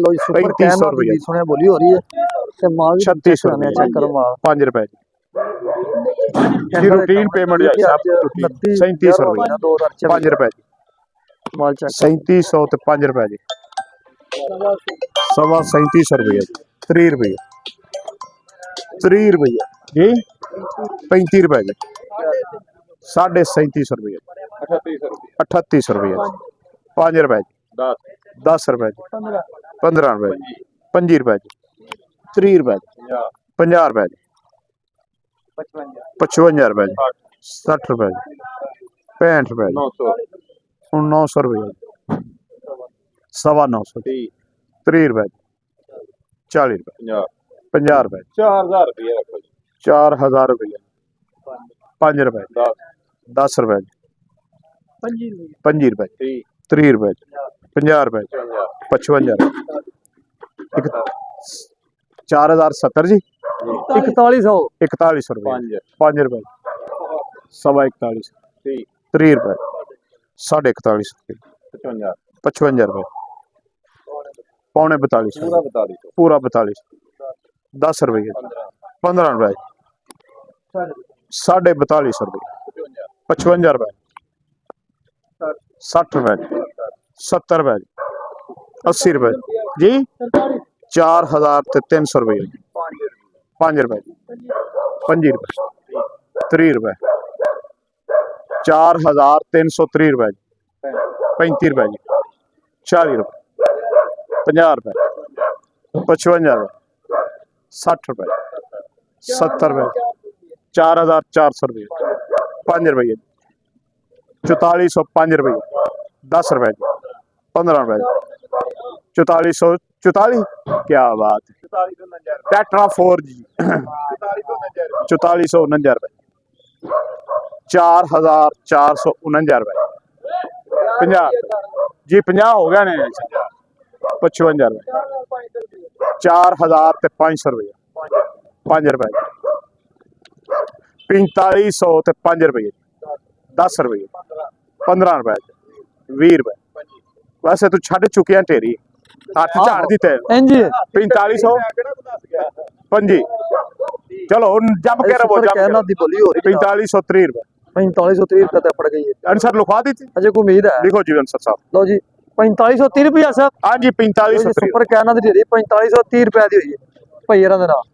लो जी super कहना दी सुने बोली हो रही है ते माल 3600 रुपए चेक करो माल 5 रुपए जी रूटीन पेमेंट है सब 3700 रुपए 5 रुपए माल चेक 3700 ते 5 रुपए जी सवा 3700 रुपए 30 रुपए 30 रुपए जी 35 रुपए जी 3750 रुपए 3800 रुपए 5 रुपए 10 रुपए 15 रुपए 25 रुपए 30 रुपए 50 रुपए 55 रुपए 60 रुपए 65 रुपए 900 रुपए सवा 900 30 रुपए 40 रुपए 50 रुपए 4000 रुपये रखो जी 4000 रुपए 5 रुपए 10 रुपए 25 रुपए 30 रुपए 50 रुपए 55 4070 जी 4100 रुपए 5 रुपए सवा 41 30 रुपए 41.5 रुपए 55 रुपए पौने 42 पूरा 42 10 रुपए 15 रुपए 42.5 रुपए 55 रुपए 60 रुपए 70 रुपए 80 रुपए जी 4300 रुपए 5 रुपए 25 रुपए 30 रुपए 4330 रुपए 35 रुपए 40 रुपए 50 रुपए 55 रुपए 60 रुपए 70 रुपए 4400 रुपए 5 रुपए 4405 रुपए 10 रुपए 15 रुपए 4444 क्या बात है टेट्रा 4G 4449 रुपए 4449 रुपए 50 जी 50 हो गया ने 55 रुपए 4500 रुपए 5 रुपए 4500 ते 5 रुपए 10 रुपए 15 रुपए 20 रुपए वैसे तू छड़ चुकिया ढेरी हाथ झाड़ दिते 4500 पंजी चलो जब के रहो जब कहना दी बोली हो 4530 रुपए 4530 रुपए ते पड़ गई है आंसर लिखवा दी थी अजय को उम्मीद है लिखो जी आंसर साहब लो जी 4530 रुपया सर हां जी 4530 सुपर कहना दी 4530 रुपए दी हुई है भैया दा नाम